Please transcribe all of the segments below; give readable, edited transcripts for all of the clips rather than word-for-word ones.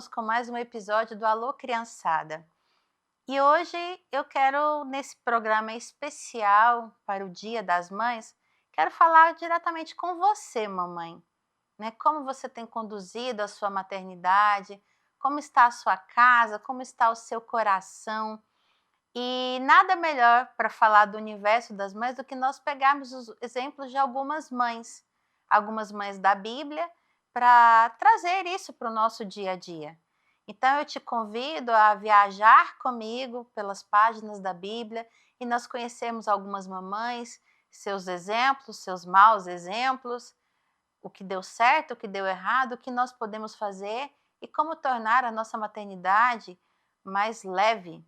voltamos com mais um episódio do Alô Criançada. E hoje eu quero, nesse programa especial para o Dia das Mães, quero falar diretamente com você, mamãe, né? Como você tem conduzido a sua maternidade, como está a sua casa, como está o seu coração. E nada melhor para falar do universo das mães do que nós pegarmos os exemplos de algumas mães da Bíblia, para trazer isso para o nosso dia a dia. Então eu te convido a viajar comigo pelas páginas da Bíblia e nós conhecemos algumas mamães, seus exemplos, seus maus exemplos, o que deu certo, o que deu errado, o que nós podemos fazer e como tornar a nossa maternidade mais leve.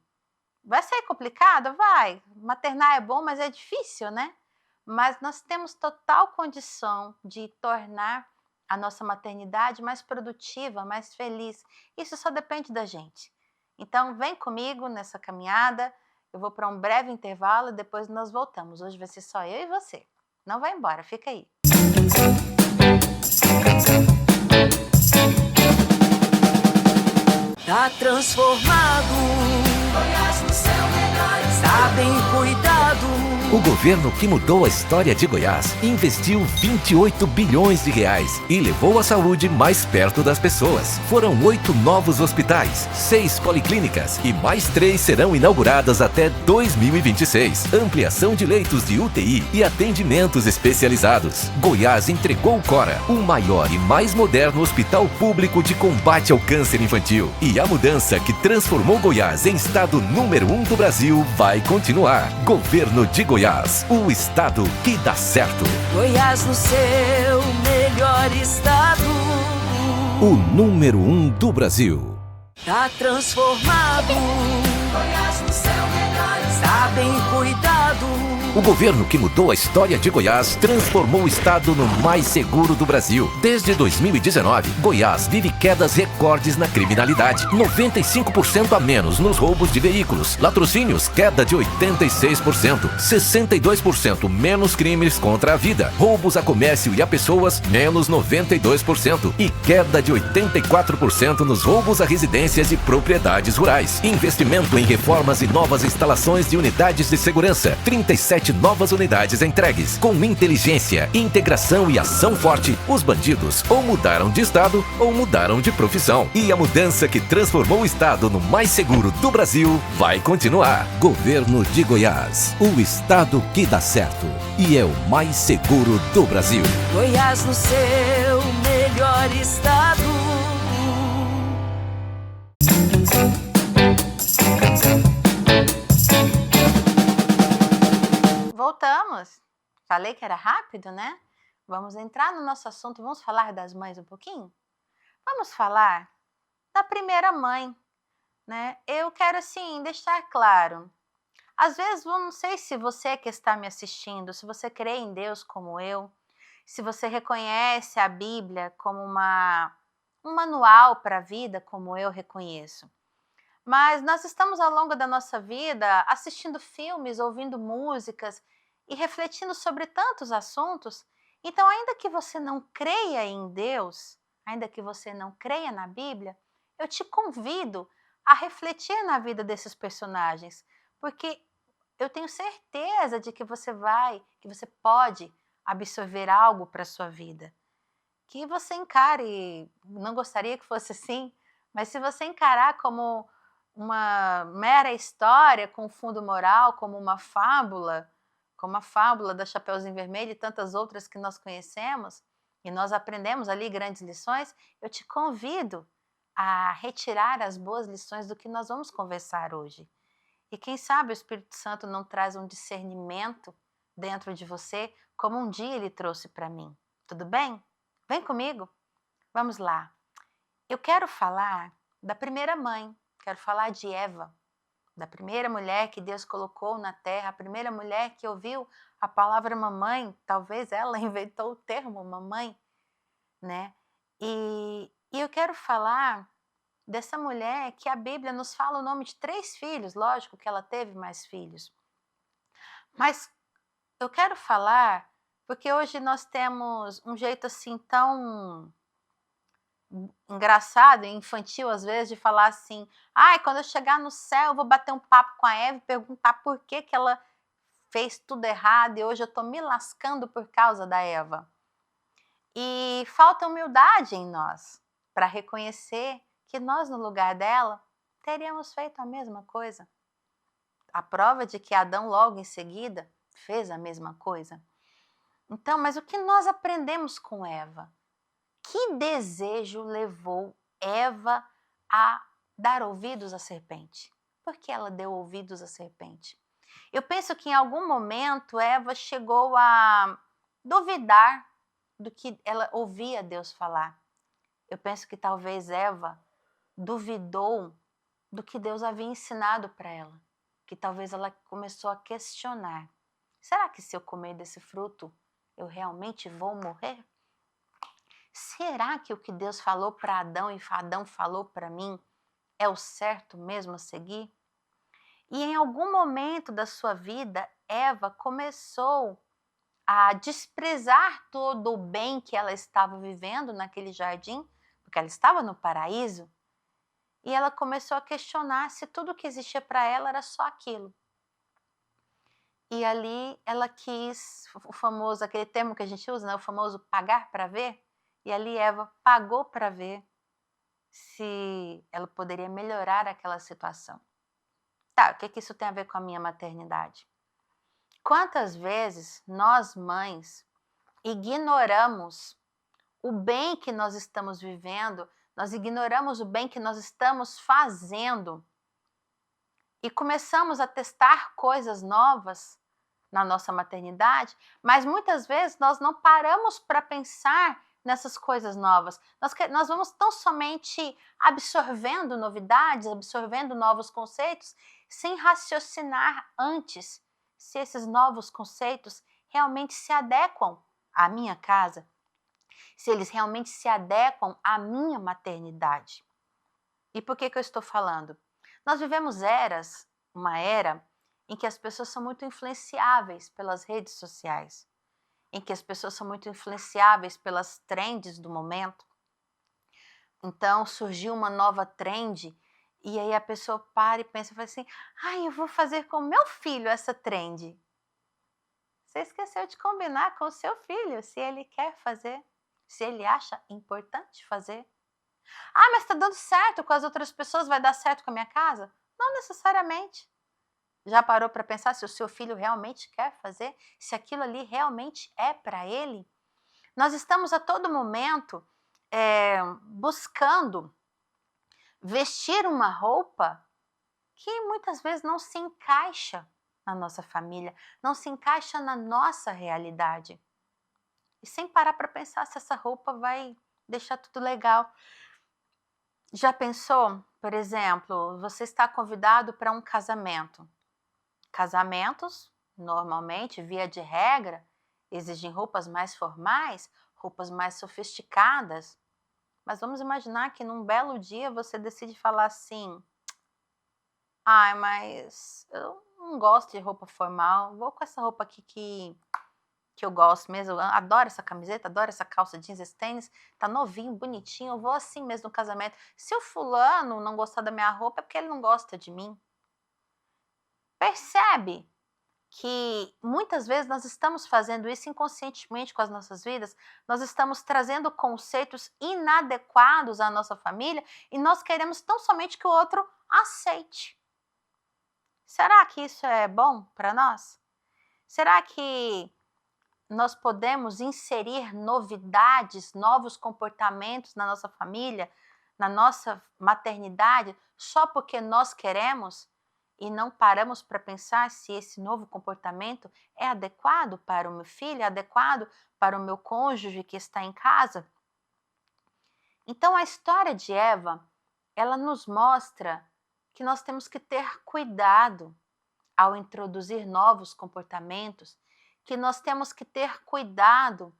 Vai ser complicado? Vai. Maternar é bom, mas é difícil, né? Mas nós temos total condição de tornar a nossa maternidade mais produtiva, mais feliz. Isso só depende da gente. Então, vem comigo nessa caminhada. Eu vou para um breve intervalo e depois nós voltamos. Hoje vai ser só eu e você. Não vai embora, fica aí. Tá transformado, Goiás no seu melhor, está bem cuidado. O governo que mudou a história de Goiás investiu 28 bilhões de reais e levou a saúde mais perto das pessoas. Foram 8 novos hospitais, 6 policlínicas e mais 3 serão inauguradas até 2026. Ampliação de leitos de UTI e atendimentos especializados. Goiás entregou o Cora, o maior e mais moderno hospital público de combate ao câncer infantil. E a mudança que transformou Goiás em estado número 1 do Brasil vai continuar. Governo de Goiás, o estado que dá certo. Goiás no seu melhor estado. O número 1 do Brasil. Tá transformado, Goiás no seu melhor, está bem cuidado. O governo que mudou a história de Goiás transformou o estado no mais seguro do Brasil. Desde 2019, Goiás vive quedas recordes na criminalidade. 95% a menos nos roubos de veículos. Latrocínios, queda de 86%. 62% menos crimes contra a vida. Roubos a comércio e a pessoas, menos 92%. E queda de 84% nos roubos a residências e propriedades rurais. Investimento em reformas e novas instalações de unidades de segurança. 37 novas unidades entregues. Com inteligência, integração e ação forte, os bandidos ou mudaram de estado ou mudaram de profissão. E a mudança que transformou o estado no mais seguro do Brasil vai continuar. Governo de Goiás, o estado que dá certo e é o mais seguro do Brasil. Goiás no seu melhor estado. Voltamos. Falei que era rápido, né? Vamos entrar no nosso assunto, vamos falar das mães um pouquinho? Vamos falar da primeira mãe, né? Eu quero, assim, deixar claro. Às vezes, eu não sei se você que está me assistindo, se você crê em Deus como eu, se você reconhece a Bíblia como um manual para a vida, como eu reconheço. Mas nós estamos ao longo da nossa vida assistindo filmes, ouvindo músicas e refletindo sobre tantos assuntos. Então, ainda que você não creia em Deus, ainda que você não creia na Bíblia, eu te convido a refletir na vida desses personagens, porque eu tenho certeza de que você pode absorver algo para a sua vida. Que você encare, não gostaria que fosse assim, mas se você encarar como uma mera história com fundo moral, como a fábula da Chapeuzinho Vermelho e tantas outras que nós conhecemos, e nós aprendemos ali grandes lições, eu te convido a retirar as boas lições do que nós vamos conversar hoje. E quem sabe o Espírito Santo não traz um discernimento dentro de você, como um dia ele trouxe para mim. Tudo bem? Vem comigo? Vamos lá. Eu quero falar da primeira mãe. Quero falar de Eva, da primeira mulher que Deus colocou na terra, a primeira mulher que ouviu a palavra mamãe, talvez ela inventou o termo mamãe, né? E eu quero falar dessa mulher que a Bíblia nos fala o nome de 3 filhos, lógico que ela teve mais filhos. Mas eu quero falar porque hoje nós temos um jeito assim tão engraçado e infantil às vezes de falar assim: ai, quando eu chegar no céu eu vou bater um papo com a Eva e perguntar por que que ela fez tudo errado e hoje eu estou me lascando por causa da Eva. E falta humildade em nós para reconhecer que nós, no lugar dela, teríamos feito a mesma coisa. A prova de que Adão, logo em seguida, fez a mesma coisa. Então, mas o que nós aprendemos com Eva? Que desejo levou Eva a dar ouvidos à serpente? Por que ela deu ouvidos à serpente? Eu penso que em algum momento Eva chegou a duvidar do que ela ouvia Deus falar. Eu penso que talvez Eva duvidou do que Deus havia ensinado para ela, que talvez ela começou a questionar: será que se eu comer desse fruto eu realmente vou morrer? Será que o que Deus falou para Adão e Adão falou para mim é o certo mesmo a seguir? E em algum momento da sua vida, Eva começou a desprezar todo o bem que ela estava vivendo naquele jardim, porque ela estava no paraíso, e ela começou a questionar se tudo que existia para ela era só aquilo. E ali ela quis, o famoso, aquele termo que a gente usa, né, o famoso pagar para ver, e ali Eva pagou para ver se ela poderia melhorar aquela situação. Tá, o que isso tem a ver com a minha maternidade? Quantas vezes nós, mães, ignoramos o bem que nós estamos vivendo, nós ignoramos o bem que nós estamos fazendo e começamos a testar coisas novas na nossa maternidade, mas muitas vezes nós não paramos para pensar nessas coisas novas. Nós vamos tão somente absorvendo novidades, absorvendo novos conceitos, sem raciocinar antes se esses novos conceitos realmente se adequam à minha casa, se eles realmente se adequam à minha maternidade. E por que eu estou falando? Nós vivemos uma era em que as pessoas são muito influenciáveis pelas redes sociais, em que as pessoas são muito influenciáveis pelas trends do momento. Então surgiu uma nova trend e aí a pessoa para e pensa, fala assim: ai, eu vou fazer com o meu filho essa trend. Você esqueceu de combinar com o seu filho, se ele quer fazer, se ele acha importante fazer. Ah, mas está dando certo com as outras pessoas, vai dar certo com a minha casa? Não necessariamente. Já parou para pensar se o seu filho realmente quer fazer? Se aquilo ali realmente é para ele? Nós estamos a todo momento buscando vestir uma roupa que muitas vezes não se encaixa na nossa família, não se encaixa na nossa realidade. E sem parar para pensar se essa roupa vai deixar tudo legal. Já pensou, por exemplo, você está convidado para um casamento. Casamentos, normalmente, via de regra, exigem roupas mais formais, roupas mais sofisticadas. Mas vamos imaginar que num belo dia você decide falar assim: ai, mas eu não gosto de roupa formal, vou com essa roupa aqui que eu gosto mesmo, eu adoro essa camiseta, adoro essa calça jeans, esse tênis, tá novinho, bonitinho, eu vou assim mesmo no casamento. Se o fulano não gostar da minha roupa, é porque ele não gosta de mim. Percebe que muitas vezes nós estamos fazendo isso inconscientemente com as nossas vidas, nós estamos trazendo conceitos inadequados à nossa família e nós queremos tão somente que o outro aceite. Será que isso é bom para nós? Será que nós podemos inserir novidades, novos comportamentos na nossa família, na nossa maternidade, só porque nós queremos e não paramos para pensar se esse novo comportamento é adequado para o meu filho, é adequado para o meu cônjuge que está em casa? Então a história de Eva, ela nos mostra que nós temos que ter cuidado ao introduzir novos comportamentos, que nós temos que ter cuidado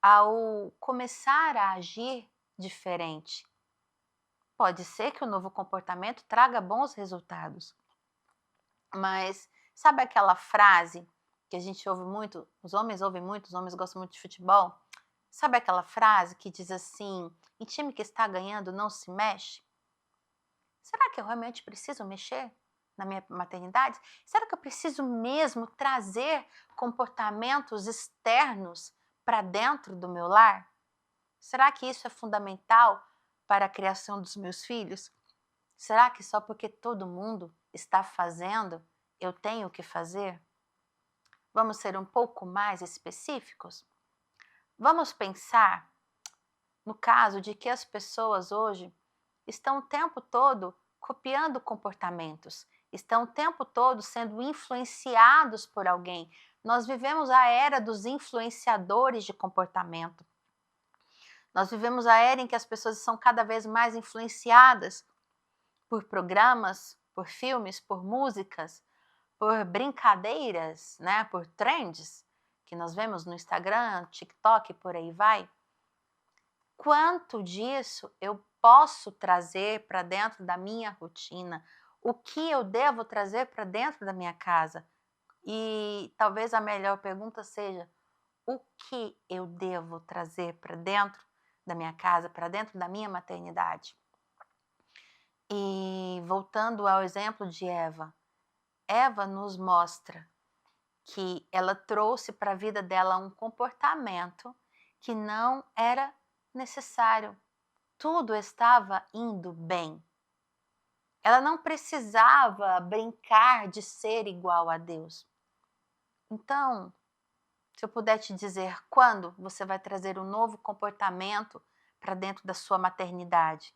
ao começar a agir diferente. Pode ser que o novo comportamento traga bons resultados, mas sabe aquela frase que a gente ouve muito, os homens ouvem muito, os homens gostam muito de futebol? Sabe aquela frase que diz assim: em time que está ganhando não se mexe? Será que eu realmente preciso mexer na minha maternidade? Será que eu preciso mesmo trazer comportamentos externos para dentro do meu lar? Será que isso é fundamental para a criação dos meus filhos? Será que só porque todo mundo está fazendo, eu tenho que fazer? Vamos ser um pouco mais específicos? Vamos pensar no caso de que as pessoas hoje estão o tempo todo copiando comportamentos, estão o tempo todo sendo influenciados por alguém. Nós vivemos a era dos influenciadores de comportamento. Nós vivemos a era em que as pessoas são cada vez mais influenciadas por programas, por filmes, por músicas, por brincadeiras, né, por trends que nós vemos no Instagram, TikTok, por aí vai. Quanto disso eu posso trazer para dentro da minha rotina? O que eu devo trazer para dentro da minha casa? E talvez a melhor pergunta seja: o que eu devo trazer para dentro da minha casa, para dentro da minha maternidade? E voltando ao exemplo de Eva, Eva nos mostra que ela trouxe para a vida dela um comportamento que não era necessário. Tudo estava indo bem. Ela não precisava brincar de ser igual a Deus. Então, se eu puder te dizer quando você vai trazer um novo comportamento para dentro da sua maternidade,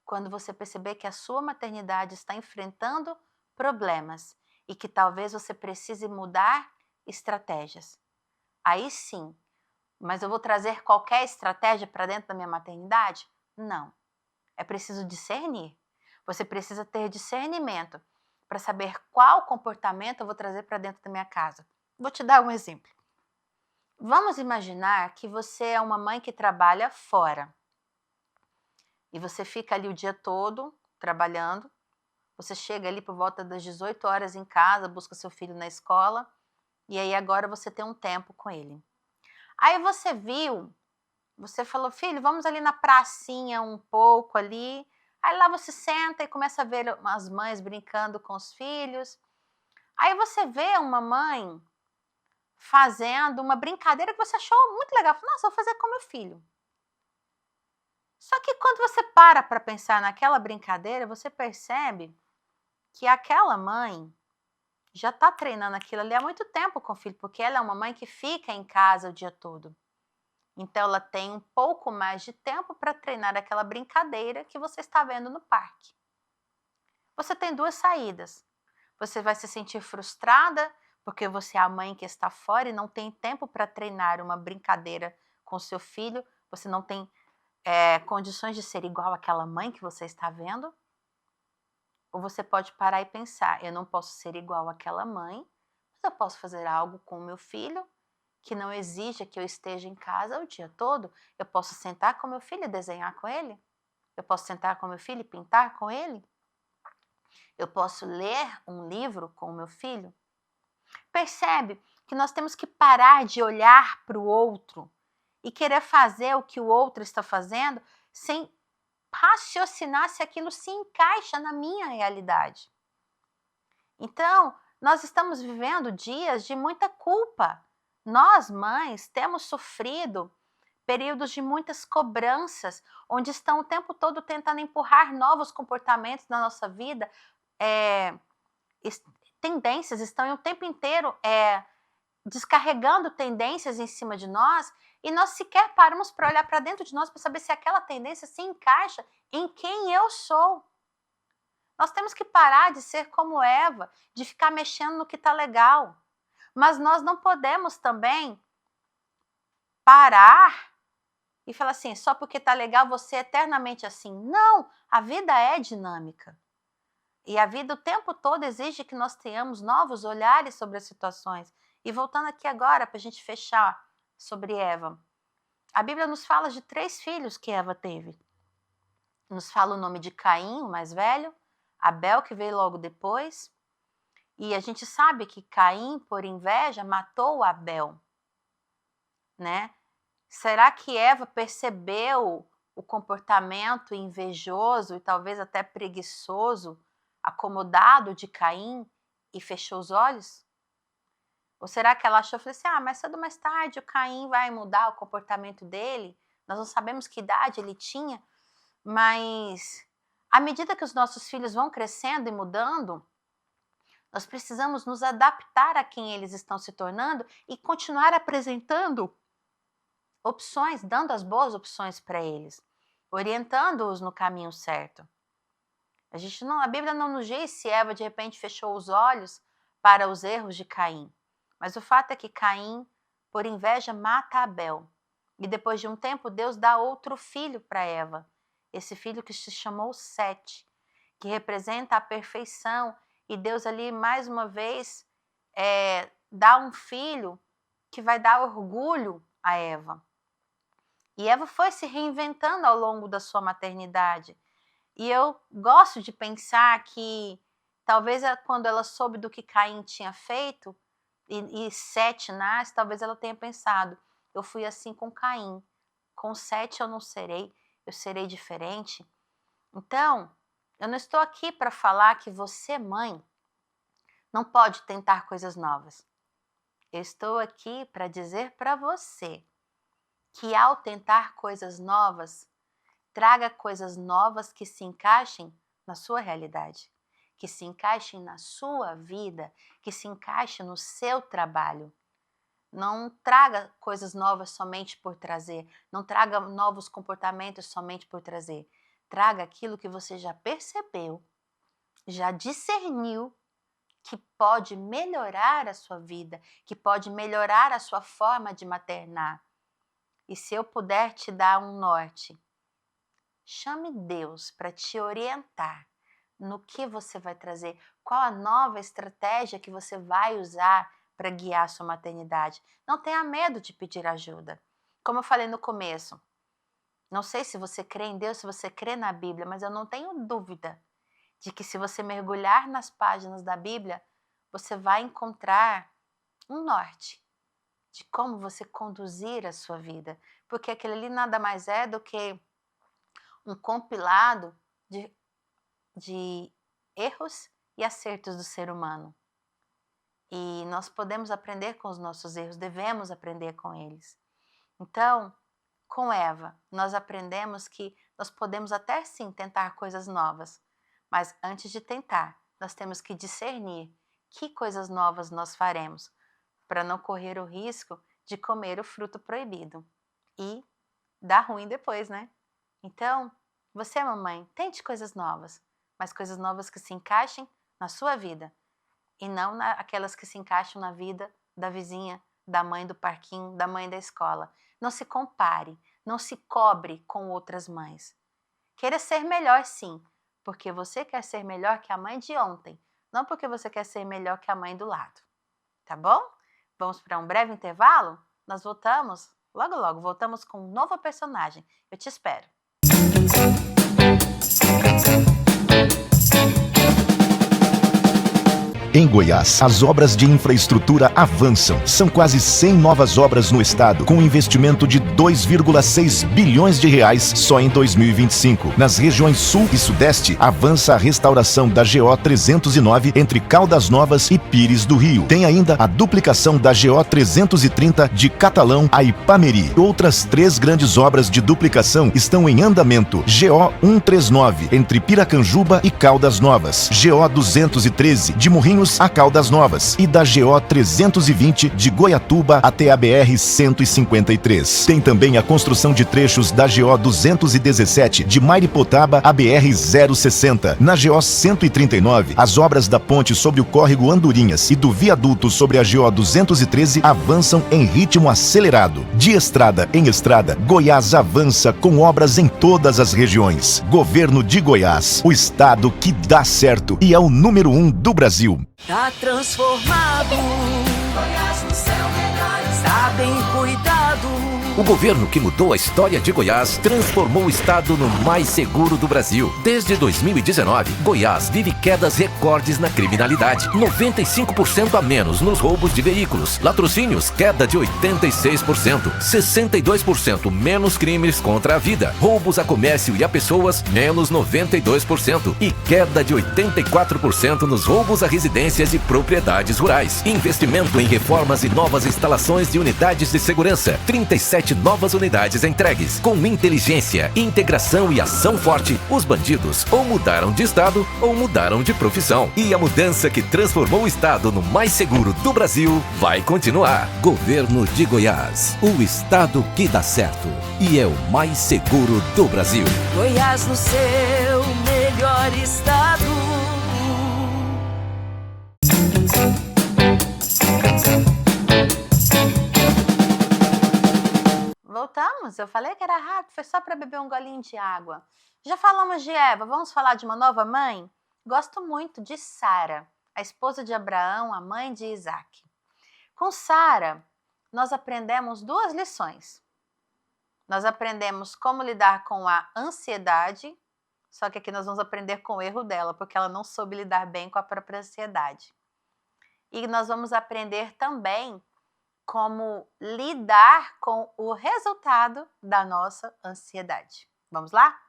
quando você perceber que a sua maternidade está enfrentando problemas e que talvez você precise mudar estratégias. Aí sim, mas eu vou trazer qualquer estratégia para dentro da minha maternidade? Não. É preciso discernir. Você precisa ter discernimento para saber qual comportamento eu vou trazer para dentro da minha casa. Vou te dar um exemplo. Vamos imaginar que você é uma mãe que trabalha fora. E você fica ali o dia todo trabalhando. Você chega ali por volta das 18 horas em casa, busca seu filho na escola. E aí agora você tem um tempo com ele. Aí você falou: filho, vamos ali na pracinha um pouco ali. Aí lá você senta e começa a ver as mães brincando com os filhos. Aí você vê uma mãe fazendo uma brincadeira que você achou muito legal. Nossa, vou fazer com meu filho. Só que quando você para pensar naquela brincadeira, você percebe que aquela mãe já está treinando aquilo ali há muito tempo com o filho, porque ela é uma mãe que fica em casa o dia todo. Então ela tem um pouco mais de tempo para treinar aquela brincadeira que você está vendo no parque. Você tem duas saídas. Você vai se sentir frustrada porque você é a mãe que está fora e não tem tempo para treinar uma brincadeira com seu filho. Você não tem condições de ser igual àquela mãe que você está vendo. Ou você pode parar e pensar: eu não posso ser igual àquela mãe, mas eu posso fazer algo com o meu filho que não exija que eu esteja em casa o dia todo. Eu posso sentar com meu filho e desenhar com ele. Eu posso sentar com meu filho e pintar com ele. Eu posso ler um livro com o meu filho. Percebe que nós temos que parar de olhar para o outro e querer fazer o que o outro está fazendo sem raciocinar se aquilo se encaixa na minha realidade. Então, nós estamos vivendo dias de muita culpa. Nós, mães, temos sofrido períodos de muitas cobranças, onde estão o tempo todo tentando empurrar novos comportamentos na nossa vida. Tendências estão o tempo inteiro descarregando tendências em cima de nós, e nós sequer paramos para olhar para dentro de nós para saber se aquela tendência se encaixa em quem eu sou. Nós temos que parar de ser como Eva, de ficar mexendo no que está legal. Mas nós não podemos também parar e falar assim: só porque está legal você é eternamente assim. Não, a vida é dinâmica. E a vida o tempo todo exige que nós tenhamos novos olhares sobre as situações. E voltando aqui agora para a gente fechar sobre Eva. A Bíblia nos fala de 3 filhos que Eva teve. Nos fala o nome de Caim, o mais velho, Abel, que veio logo depois. E a gente sabe que Caim, por inveja, matou Abel, né? Será que Eva percebeu o comportamento invejoso e talvez até preguiçoso, acomodado de Caim e fechou os olhos? Ou será que ela achou, falou assim, mas cedo ou mais tarde o Caim vai mudar o comportamento dele? Nós não sabemos que idade ele tinha, mas à medida que os nossos filhos vão crescendo e mudando, nós precisamos nos adaptar a quem eles estão se tornando e continuar apresentando opções, dando as boas opções para eles, orientando-os no caminho certo. A Bíblia não nos diz se Eva de repente fechou os olhos para os erros de Caim, mas o fato é que Caim, por inveja, mata Abel. E depois de um tempo, Deus dá outro filho para Eva, esse filho que se chamou Sete, que representa a perfeição. E Deus ali, mais uma vez, dá um filho que vai dar orgulho a Eva. E Eva foi se reinventando ao longo da sua maternidade. E eu gosto de pensar que talvez quando ela soube do que Caim tinha feito, e Sete nasce, talvez ela tenha pensado, eu fui assim com Caim, com Sete eu não serei, eu serei diferente. Então, eu não estou aqui para falar que você, mãe, não pode tentar coisas novas. Eu estou aqui para dizer para você que ao tentar coisas novas, traga coisas novas que se encaixem na sua realidade, que se encaixem na sua vida, que se encaixem no seu trabalho. Não traga coisas novas somente por trazer, não traga novos comportamentos somente por trazer. Traga aquilo que você já percebeu, já discerniu, que pode melhorar a sua vida, que pode melhorar a sua forma de maternar. E se eu puder te dar um norte, chame Deus para te orientar no que você vai trazer, qual a nova estratégia que você vai usar para guiar a sua maternidade. Não tenha medo de pedir ajuda. Como eu falei no começo, não sei se você crê em Deus, se você crê na Bíblia, mas eu não tenho dúvida de que se você mergulhar nas páginas da Bíblia, você vai encontrar um norte de como você conduzir a sua vida. Porque aquele ali nada mais é do que um compilado de erros e acertos do ser humano. E nós podemos aprender com os nossos erros, devemos aprender com eles. Então, com Eva, nós aprendemos que nós podemos até sim tentar coisas novas, mas antes de tentar, nós temos que discernir que coisas novas nós faremos, para não correr o risco de comer o fruto proibido e dar ruim depois, né? Então, você, mamãe, tente coisas novas, mas coisas novas que se encaixem na sua vida e não aquelas que se encaixam na vida da vizinha, da mãe do parquinho, da mãe da escola. Não se compare, não se cobre com outras mães. Queira ser melhor, sim, porque você quer ser melhor que a mãe de ontem, não porque você quer ser melhor que a mãe do lado. Tá bom? Vamos para um breve intervalo? Nós voltamos, logo logo, voltamos com um novo personagem. Eu te espero. Em Goiás, as obras de infraestrutura avançam. São quase 100 novas obras no estado, com investimento de 2,6 bilhões de reais só em 2025. Nas regiões Sul e Sudeste, avança a restauração da GO 309 entre Caldas Novas e Pires do Rio. Tem ainda a duplicação da GO 330 de Catalão a Ipameri. Outras 3 grandes obras de duplicação estão em andamento. GO 139 entre Piracanjuba e Caldas Novas. GO 213 de Morrinhos a Caldas Novas e da GO 320 de Goiatuba até a BR 153. Tem também a construção de trechos da GO 217 de Mairipotaba a BR 060. Na GO 139, as obras da ponte sobre o córrego Andorinhas e do viaduto sobre a GO 213 avançam em ritmo acelerado. De estrada em estrada, Goiás avança com obras em todas as regiões. Governo de Goiás, o estado que dá certo e é o número 1 do Brasil. Tá transformado. Goiás no seu melhor está bem cuidado. O governo que mudou a história de Goiás transformou o estado no mais seguro do Brasil. Desde 2019, Goiás vive quedas recordes na criminalidade. 95% a menos nos roubos de veículos. Latrocínios, queda de 86%. 62% menos crimes contra a vida. Roubos a comércio e a pessoas, menos 92%. E queda de 84% nos roubos a residências e propriedades rurais. Investimento em reformas e novas instalações de unidades de segurança. 37 novas unidades entregues. Com inteligência, integração e ação forte, os bandidos ou mudaram de estado ou mudaram de profissão. E a mudança que transformou o estado no mais seguro do Brasil vai continuar. Governo de Goiás, o estado que dá certo e é o mais seguro do Brasil. Goiás no seu melhor estado. Voltamos? Eu falei que era rápido, foi só para beber um golinho de água. Já falamos de Eva, vamos falar de uma nova mãe? Gosto muito de Sara, a esposa de Abraão, a mãe de Isaac. Com Sara, nós aprendemos duas lições. Nós aprendemos como lidar com a ansiedade, só que aqui nós vamos aprender com o erro dela, porque ela não soube lidar bem com a própria ansiedade. E nós vamos aprender também como lidar com o resultado da nossa ansiedade. Vamos lá?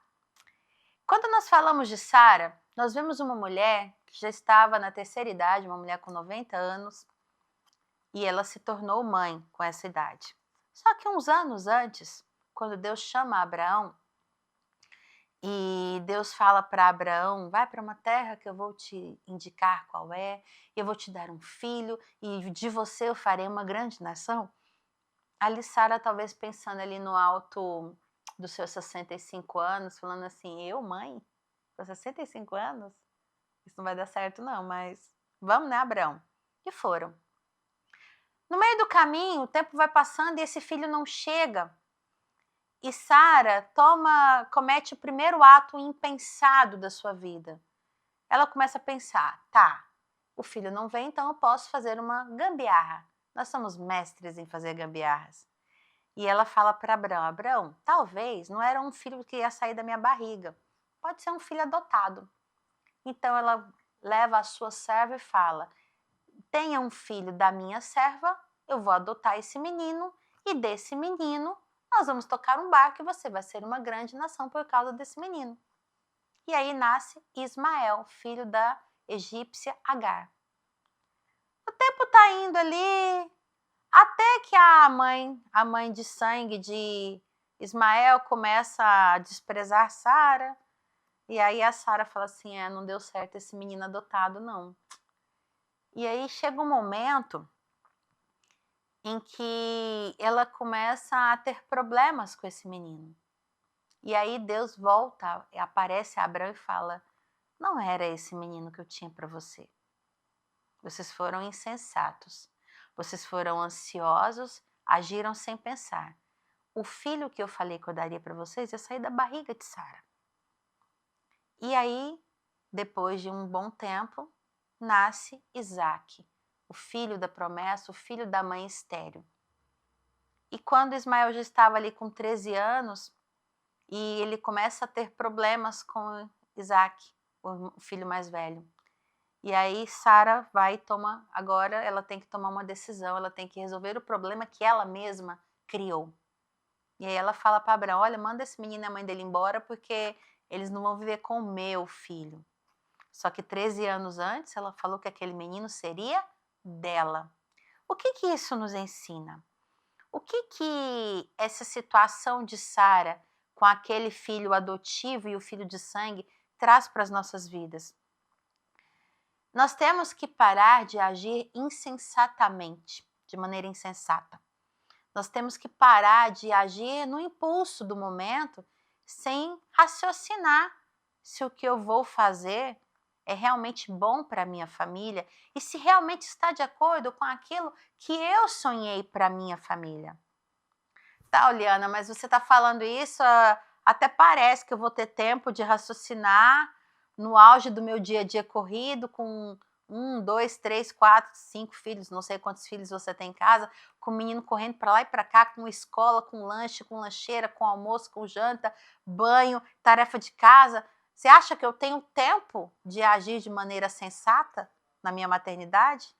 Quando nós falamos de Sara, nós vemos uma mulher que já estava na terceira idade, uma mulher com 90 anos, e ela se tornou mãe com essa idade. Só que uns anos antes, quando Deus chama Abraão, e Deus fala para Abraão, vai para uma terra que eu vou te indicar qual é, eu vou te dar um filho e de você eu farei uma grande nação. Ali Sara talvez pensando ali no alto dos seus 65 anos, falando assim, eu mãe, com 65 anos? Isso não vai dar certo não, mas vamos né Abraão? E foram. No meio do caminho, o tempo vai passando e esse filho não chega. E Sara comete o primeiro ato impensado da sua vida. Ela começa a pensar, tá, o filho não vem, então eu posso fazer uma gambiarra. Nós somos mestres em fazer gambiarras. E ela fala para Abraão, Abraão, talvez não era um filho que ia sair da minha barriga, pode ser um filho adotado. Então ela leva a sua serva e fala, tenha um filho da minha serva, eu vou adotar esse menino e desse menino nós vamos tocar um barco e você vai ser uma grande nação por causa desse menino. E aí nasce Ismael, filho da egípcia Agar. O tempo está indo ali, até que a mãe de sangue de Ismael começa a desprezar Sara. E aí a Sara fala assim, não deu certo esse menino adotado não. E aí chega um momento em que ela começa a ter problemas com esse menino. E aí Deus volta, aparece a Abraão e fala, não era esse menino que eu tinha para você. Vocês foram insensatos, vocês foram ansiosos, agiram sem pensar. O filho que eu falei que eu daria para vocês ia sair da barriga de Sara. E aí, depois de um bom tempo, nasce Isaac, o filho da promessa, o filho da mãe estéril. E quando Ismael já estava ali com 13 anos, e ele começa a ter problemas com Isaac, o filho mais velho. E aí Sara vai e toma, agora ela tem que tomar uma decisão, ela tem que resolver o problema que ela mesma criou. E aí ela fala para Abraão, olha, manda esse menino e a mãe dele embora, porque eles não vão viver com o meu filho. Só que 13 anos antes, ela falou que aquele menino seria dela. O que isso nos ensina? O que essa situação de Sara com aquele filho adotivo e o filho de sangue traz para as nossas vidas? Nós temos que parar de agir insensatamente, de maneira insensata. Nós temos que parar de agir no impulso do momento, sem raciocinar se o que eu vou fazer é realmente bom para a minha família e se realmente está de acordo com aquilo que eu sonhei para a minha família. Tá, Oliana, mas você está falando isso, até parece que eu vou ter tempo de raciocinar no auge do meu dia a dia corrido, com 1, 2, 3, 4, 5 filhos, não sei quantos filhos você tem em casa, com o menino correndo para lá e para cá, com escola, com lanche, com lancheira, com almoço, com janta, banho, tarefa de casa. Você acha que eu tenho tempo de agir de maneira sensata na minha maternidade?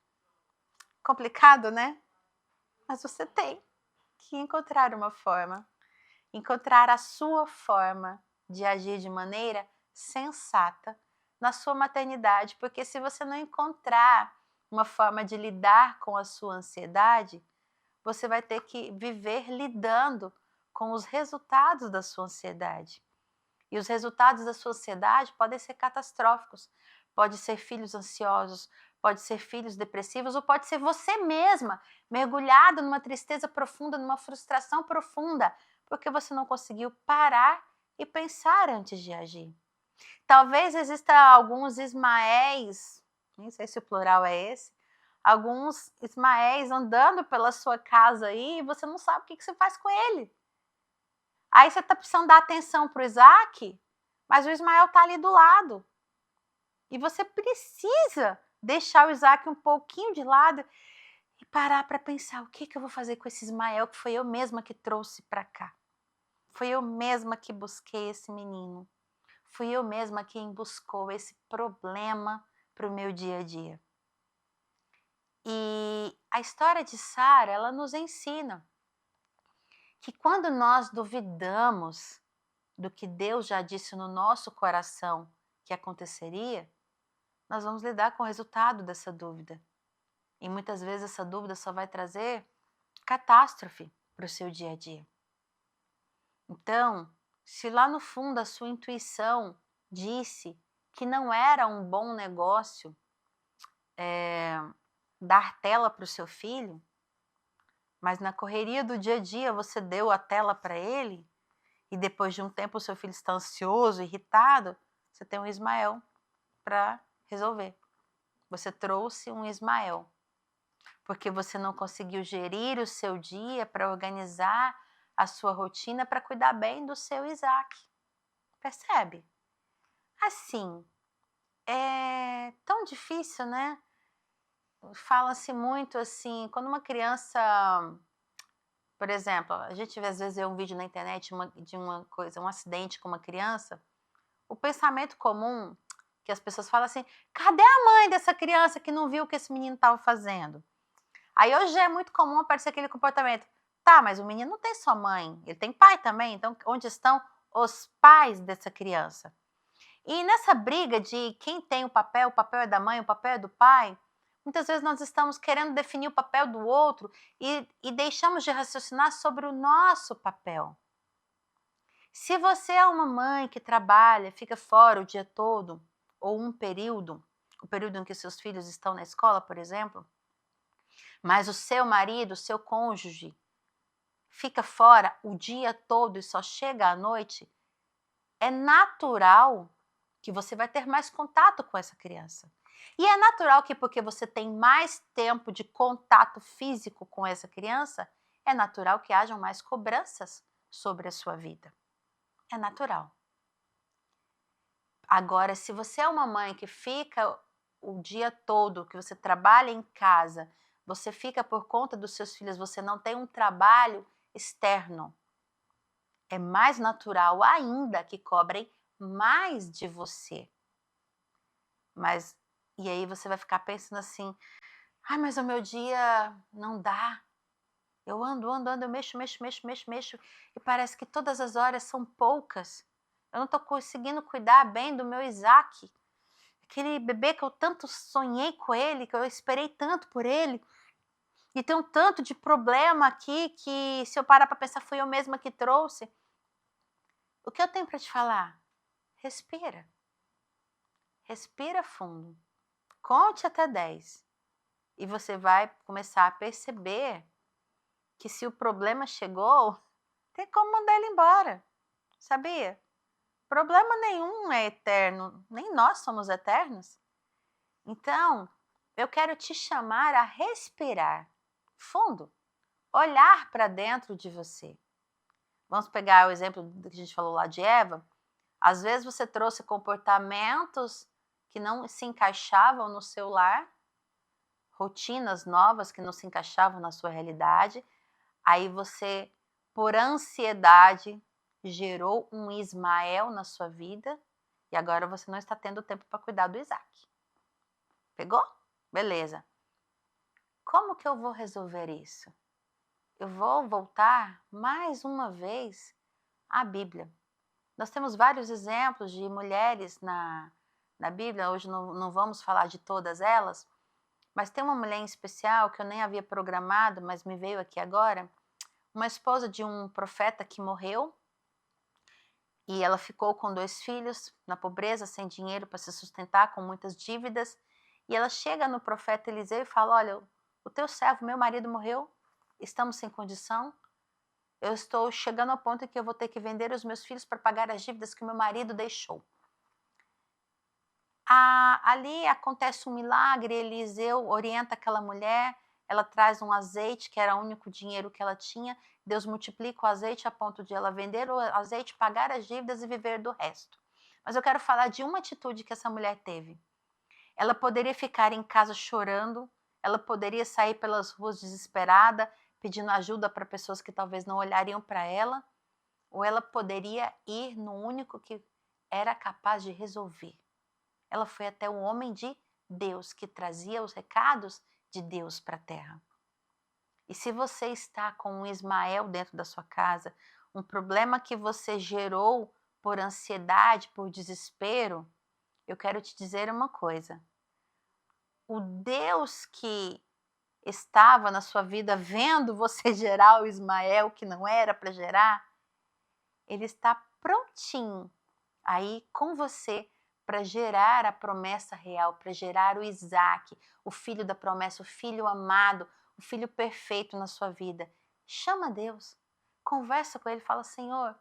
Complicado, né? Mas você tem que encontrar uma forma, encontrar a sua forma de agir de maneira sensata na sua maternidade, porque se você não encontrar uma forma de lidar com a sua ansiedade, você vai ter que viver lidando com os resultados da sua ansiedade. E os resultados da sua ansiedade podem ser catastróficos. Pode ser filhos ansiosos, pode ser filhos depressivos, ou pode ser você mesma mergulhada numa tristeza profunda, numa frustração profunda, porque você não conseguiu parar e pensar antes de agir. Talvez exista alguns Ismaéis, nem sei se o plural é esse, alguns Ismaéis andando pela sua casa aí e você não sabe o que você faz com ele. Aí você está precisando dar atenção para o Isaac, mas o Ismael está ali do lado. E você precisa deixar o Isaac um pouquinho de lado e parar para pensar, o que eu vou fazer com esse Ismael que foi eu mesma que trouxe para cá. Foi eu mesma que busquei esse menino. Fui eu mesma quem buscou esse problema para o meu dia a dia. E a história de Sara, ela nos ensina que quando nós duvidamos do que Deus já disse no nosso coração que aconteceria, nós vamos lidar com o resultado dessa dúvida. E muitas vezes essa dúvida só vai trazer catástrofe para o seu dia a dia. Então, se lá no fundo a sua intuição disse que não era um bom negócio dar tela para o seu filho, mas na correria do dia a dia você deu a tela para ele, e depois de um tempo o seu filho está ansioso, irritado, você tem um Ismael para resolver. Você trouxe um Ismael, porque você não conseguiu gerir o seu dia para organizar a sua rotina para cuidar bem do seu Isaac. Percebe? Assim, é tão difícil, né? Fala-se muito assim, quando uma criança, por exemplo, a gente às vezes vê um vídeo na internet de uma coisa, um acidente com uma criança, o pensamento comum que as pessoas falam assim, cadê a mãe dessa criança que não viu o que esse menino estava fazendo? Aí hoje é muito comum aparecer aquele comportamento, tá, mas o menino não tem só mãe, ele tem pai também, então onde estão os pais dessa criança? E nessa briga de quem tem o papel é da mãe, o papel é do pai, muitas vezes nós estamos querendo definir o papel do outro e deixamos de raciocinar sobre o nosso papel. Se você é uma mãe que trabalha, fica fora o dia todo, ou um período, o período em que seus filhos estão na escola, por exemplo, mas o seu marido, o seu cônjuge, fica fora o dia todo e só chega à noite, é natural que você vai ter mais contato com essa criança. E é natural que porque você tem mais tempo de contato físico com essa criança, é natural que hajam mais cobranças sobre a sua vida. É natural. Agora, se você é uma mãe que fica o dia todo, que você trabalha em casa, você fica por conta dos seus filhos, você não tem um trabalho externo, é mais natural ainda que cobrem mais de você. Mas, e aí você vai ficar pensando assim, ai, mas o meu dia não dá. Eu ando, eu mexo, e parece que todas as horas são poucas. Eu não estou conseguindo cuidar bem do meu Isaac, aquele bebê que eu tanto sonhei com ele, que eu esperei tanto por ele, e tem um tanto de problema aqui que, se eu parar para pensar, fui eu mesma que trouxe. O que eu tenho para te falar? Respira. Respira fundo. Conte até 10. E você vai começar a perceber que se o problema chegou, tem como mandar ele embora. Sabia? Problema nenhum é eterno, nem nós somos eternos. Então, eu quero te chamar a respirar fundo, olhar para dentro de você. Vamos pegar o exemplo que a gente falou lá de Eva. Às vezes você trouxe comportamentos que não se encaixavam no seu lar, rotinas novas que não se encaixavam na sua realidade. Aí você, por ansiedade, gerou um Ismael na sua vida e agora você não está tendo tempo para cuidar do Isaac. Pegou? Beleza. Como que eu vou resolver isso? Eu vou voltar mais uma vez à Bíblia. Nós temos vários exemplos de mulheres na Bíblia, hoje não vamos falar de todas elas, mas tem uma mulher em especial que eu nem havia programado, mas me veio aqui agora, uma esposa de um profeta que morreu e ela ficou com 2 filhos na pobreza, sem dinheiro para se sustentar, com muitas dívidas, e ela chega no profeta Eliseu e fala: olha, o teu servo, meu marido morreu, estamos sem condição, eu estou chegando ao ponto em que eu vou ter que vender os meus filhos para pagar as dívidas que meu marido deixou. Ali acontece um milagre, Eliseu orienta aquela mulher, ela traz um azeite, que era o único dinheiro que ela tinha, Deus multiplica o azeite a ponto de ela vender o azeite, pagar as dívidas e viver do resto. Mas eu quero falar de uma atitude que essa mulher teve. Ela poderia ficar em casa chorando, ela poderia sair pelas ruas desesperada, pedindo ajuda para pessoas que talvez não olhariam para ela, ou ela poderia ir no único que era capaz de resolver. Ela foi até o homem de Deus, que trazia os recados de Deus para a terra. E se você está com um Ismael dentro da sua casa, um problema que você gerou por ansiedade, por desespero, eu quero te dizer uma coisa. O Deus que estava na sua vida vendo você gerar o Ismael que não era para gerar, ele está prontinho aí com você para gerar a promessa real, para gerar o Isaac, o filho da promessa, o filho amado, o filho perfeito na sua vida. Chama Deus, conversa com ele, fala: Senhor,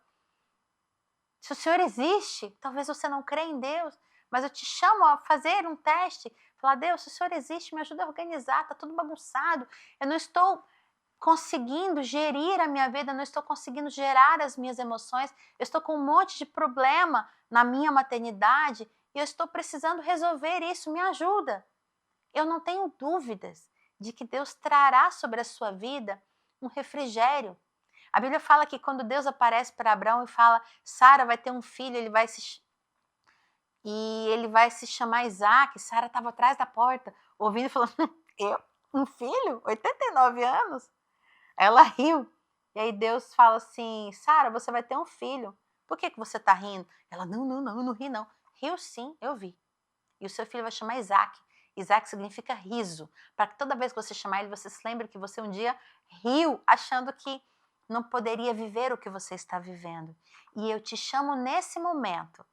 se o Senhor existe, talvez você não crê em Deus, mas eu te chamo a fazer um teste, falar: Deus, se o Senhor existe, me ajuda a organizar, está tudo bagunçado, eu não estou conseguindo gerir a minha vida, eu não estou conseguindo gerar as minhas emoções, eu estou com um monte de problema na minha maternidade e eu estou precisando resolver isso, me ajuda. Eu não tenho dúvidas de que Deus trará sobre a sua vida um refrigério. A Bíblia fala que quando Deus aparece para Abraão e fala: Sara vai ter um filho, ele vai se chamar Isaac. Sara estava atrás da porta, ouvindo e falando: eu? Um filho? 89 anos? Ela riu. E aí Deus fala assim: Sara, você vai ter um filho. Por que você está rindo? Ela: não, eu não ri não. Riu sim, eu vi. E o seu filho vai chamar Isaac. Isaac significa riso. Para que toda vez que você chamar ele, você se lembre que você um dia riu, achando que não poderia viver o que você está vivendo. E eu te chamo nesse momento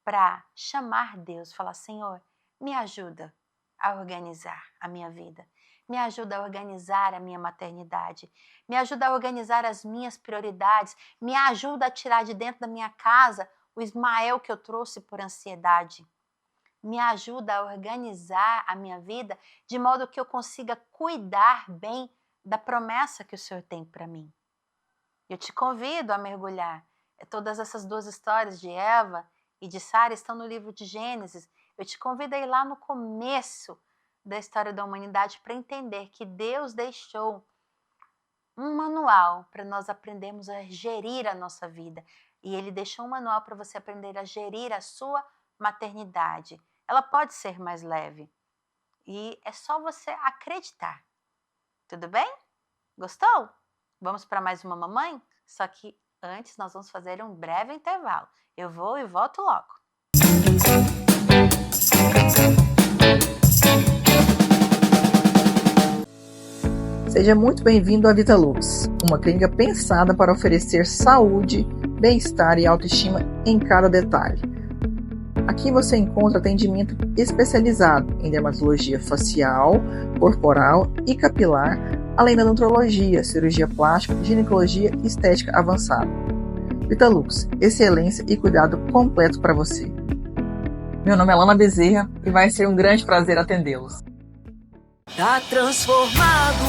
para chamar Deus, falar: Senhor, me ajuda a organizar a minha vida. Me ajuda a organizar a minha maternidade. Me ajuda a organizar as minhas prioridades. Me ajuda a tirar de dentro da minha casa o Ismael que eu trouxe por ansiedade. Me ajuda a organizar a minha vida de modo que eu consiga cuidar bem da promessa que o Senhor tem para mim. Eu te convido a mergulhar. Todas essas 2 histórias de Eva e de Sara estão no livro de Gênesis. Eu te convido a ir lá no começo da história da humanidade para entender que Deus deixou um manual para nós aprendermos a gerir a nossa vida. E Ele deixou um manual para você aprender a gerir a sua maternidade. Ela pode ser mais leve. E é só você acreditar. Tudo bem? Gostou? Vamos para mais uma mamãe? Só que antes nós vamos fazer um breve intervalo. Eu vou e volto logo. Seja muito bem-vindo à Vitalux, uma clínica pensada para oferecer saúde, bem-estar e autoestima em cada detalhe. Aqui você encontra atendimento especializado em dermatologia facial, corporal e capilar, além da nutrologia, cirurgia plástica, ginecologia e estética avançada. Vitalux, excelência e cuidado completo para você. Meu nome é Lana Bezerra e vai ser um grande prazer atendê-los. Tá transformado,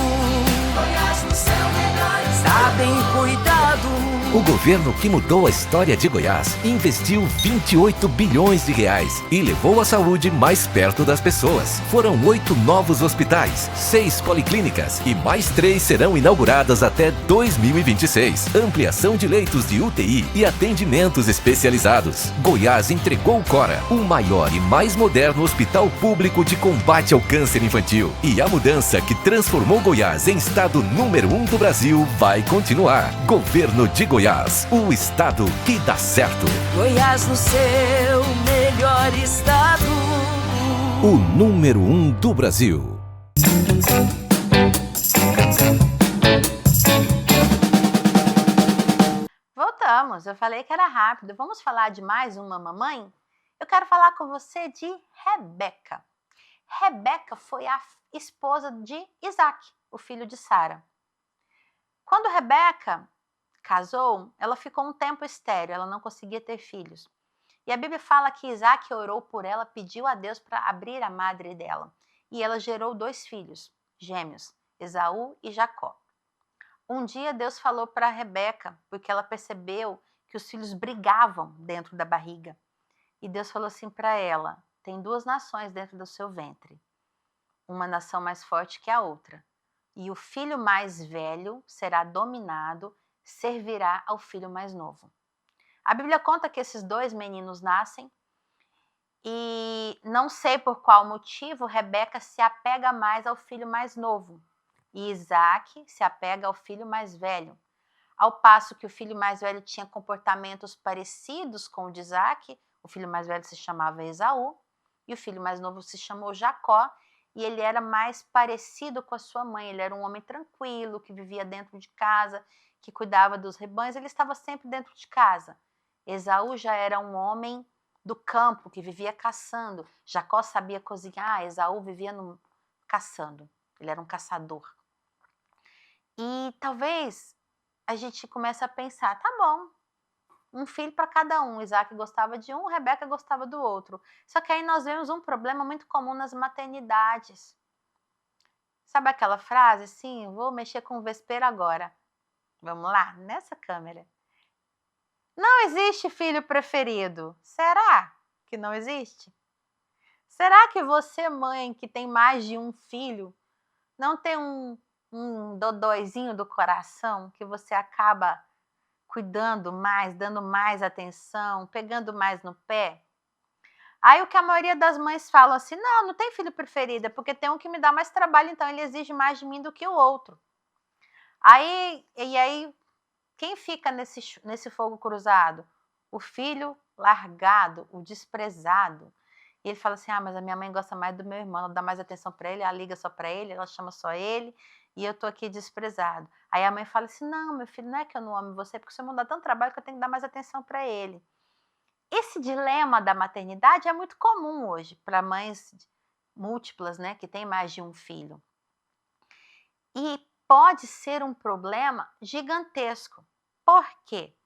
Goiás no seu melhor, está bem cuidado. O governo que mudou a história de Goiás investiu 28 bilhões de reais e levou a saúde mais perto das pessoas. Foram 8 novos hospitais, 6 policlínicas e mais 3 serão inauguradas até 2026. Ampliação de leitos de UTI e atendimentos especializados. Goiás entregou o Cora, o maior e mais moderno hospital público de combate ao câncer infantil. E a mudança que transformou Goiás em estado número 1 do Brasil vai continuar. Governo de Goiás, o estado que dá certo. Goiás no seu melhor estado. O número 1 do Brasil. Voltamos, eu falei que era rápido. Vamos falar de mais uma mamãe? Eu quero falar com você de Rebeca. Rebeca foi a esposa de Isaac, o filho de Sara. Quando Rebeca casou, ela ficou um tempo estéril, ela não conseguia ter filhos. E a Bíblia fala que Isaac orou por ela, pediu a Deus para abrir a madre dela. E ela gerou 2 filhos, gêmeos, Esaú e Jacó. Um dia Deus falou para Rebeca, porque ela percebeu que os filhos brigavam dentro da barriga. E Deus falou assim para ela: tem 2 nações dentro do seu ventre. Uma nação mais forte que a outra. E o filho mais velho será dominado, servirá ao filho mais novo. A Bíblia conta que esses 2 meninos nascem e não sei por qual motivo Rebeca se apega mais ao filho mais novo e Isaac se apega ao filho mais velho. Ao passo que o filho mais velho tinha comportamentos parecidos com o de Isaac, o filho mais velho se chamava Esaú e o filho mais novo se chamou Jacó, e ele era mais parecido com a sua mãe. Ele era um homem tranquilo, que vivia dentro de casa, que cuidava dos rebanhos, ele estava sempre dentro de casa. Esaú já era um homem do campo, que vivia caçando. Jacó sabia cozinhar, Esaú vivia caçando. Ele era um caçador. E talvez a gente comece a pensar, tá bom, um filho para cada um. Isaac gostava de um, Rebeca gostava do outro. Só que aí nós vemos um problema muito comum nas maternidades. Sabe aquela frase assim, vou mexer com o vespeiro agora. Vamos lá, nessa câmera. Não existe filho preferido. Será que não existe? Será que você, mãe, que tem mais de um filho, não tem um dodóizinho do coração que você acaba cuidando mais, dando mais atenção, pegando mais no pé? Aí o que a maioria das mães falam assim, não tem filho preferido, é porque tem um que me dá mais trabalho, então ele exige mais de mim do que o outro. Aí quem fica nesse fogo cruzado? O filho largado, o desprezado. E ele fala assim, mas a minha mãe gosta mais do meu irmão, ela dá mais atenção para ele, ela liga só para ele, ela chama só ele, e eu tô aqui desprezado. Aí a mãe fala assim, não, meu filho, não é que eu não amo você, porque você me dá tanto trabalho que eu tenho que dar mais atenção para ele. Esse dilema da maternidade é muito comum hoje para mães múltiplas, né, que têm mais de um filho. E pode ser um problema gigantesco. Por quê?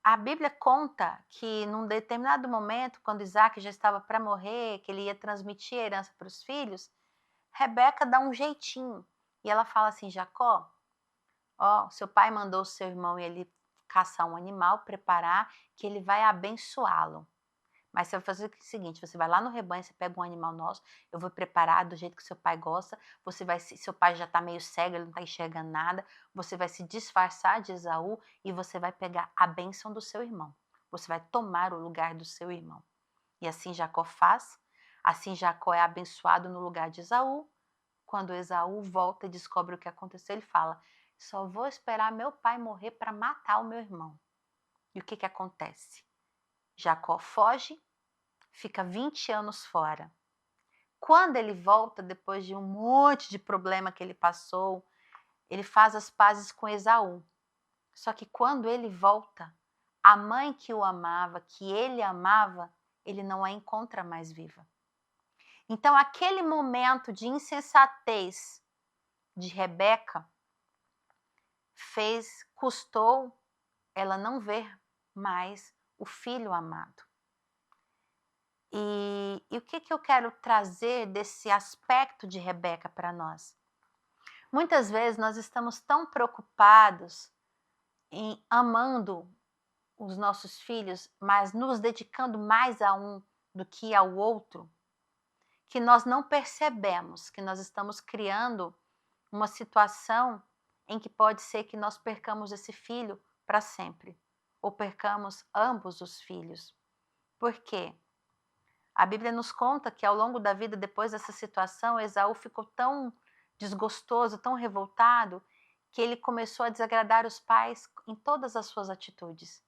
A Bíblia conta que num determinado momento, quando Isaac já estava para morrer, que ele ia transmitir a herança para os filhos, Rebeca dá um jeitinho. E ela fala assim, Jacó, seu pai mandou o seu irmão ele caçar um animal, preparar, que ele vai abençoá-lo. Mas você vai fazer o seguinte, você vai lá no rebanho, você pega um animal nosso, eu vou preparar do jeito que seu pai gosta, seu pai já está meio cego, ele não está enxergando nada, você vai se disfarçar de Esaú e você vai pegar a bênção do seu irmão. Você vai tomar o lugar do seu irmão. E assim Jacó faz, assim Jacó é abençoado no lugar de Esaú. Quando Esaú volta e descobre o que aconteceu, ele fala, só vou esperar meu pai morrer para matar o meu irmão. E o que acontece? Jacó foge, fica 20 anos fora. Quando ele volta, depois de um monte de problema que ele passou, ele faz as pazes com Esaú. Só que quando ele volta, a mãe que o amava, que ele amava, ele não a encontra mais viva. Então, aquele momento de insensatez de Rebeca custou ela não ver mais o filho amado. E o que eu quero trazer desse aspecto de Rebeca para nós? Muitas vezes nós estamos tão preocupados em amando os nossos filhos, mas nos dedicando mais a um do que ao outro, que nós não percebemos que nós estamos criando uma situação em que pode ser que nós percamos esse filho para sempre, ou percamos ambos os filhos. Por quê? A Bíblia nos conta que ao longo da vida, depois dessa situação, Esaú ficou tão desgostoso, tão revoltado, que ele começou a desagradar os pais em todas as suas atitudes.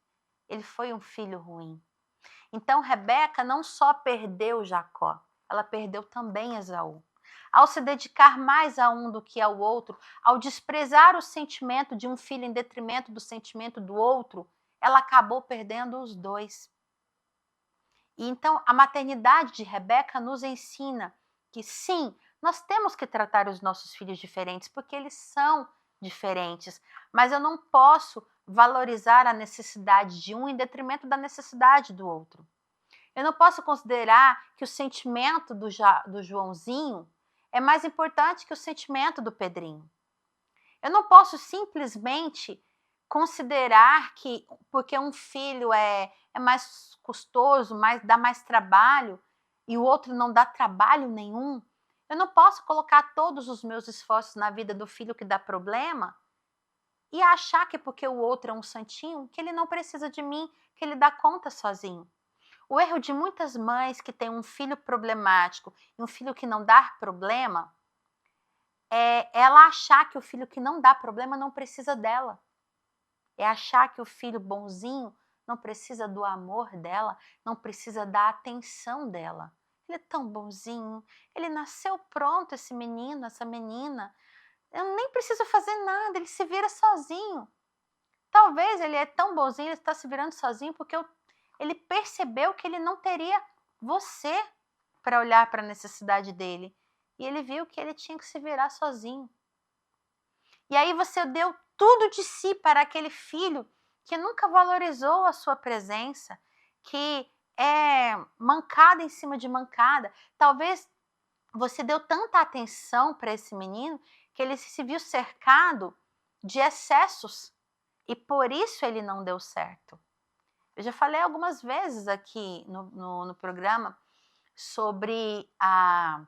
Ele foi um filho ruim. Então, Rebeca não só perdeu Jacó, ela perdeu também Esaú. Ao se dedicar mais a um do que ao outro, ao desprezar o sentimento de um filho em detrimento do sentimento do outro, ela acabou perdendo os dois. E então, a maternidade de Rebeca nos ensina que sim, nós temos que tratar os nossos filhos diferentes, porque eles são diferentes, mas eu não posso valorizar a necessidade de um em detrimento da necessidade do outro. Eu não posso considerar que o sentimento do Joãozinho é mais importante que o sentimento do Pedrinho. Eu não posso simplesmente considerar que porque um filho é mais custoso, dá mais trabalho, e o outro não dá trabalho nenhum, eu não posso colocar todos os meus esforços na vida do filho que dá problema e achar que porque o outro é um santinho, que ele não precisa de mim, que ele dá conta sozinho. O erro de muitas mães que têm um filho problemático e um filho que não dá problema é ela achar que o filho que não dá problema não precisa dela. É achar que o filho bonzinho não precisa do amor dela, não precisa da atenção dela. Ele é tão bonzinho, ele nasceu pronto, esse menino, essa menina. Eu nem preciso fazer nada, ele se vira sozinho. Talvez ele é tão bonzinho, ele está se virando sozinho porque ele percebeu que ele não teria você para olhar para a necessidade dele. E ele viu que ele tinha que se virar sozinho. E aí você deu tudo de si para aquele filho que nunca valorizou a sua presença, que é mancada em cima de mancada. Talvez você deu tanta atenção para esse menino que ele se viu cercado de excessos e por isso ele não deu certo. Eu já falei algumas vezes aqui no programa sobre a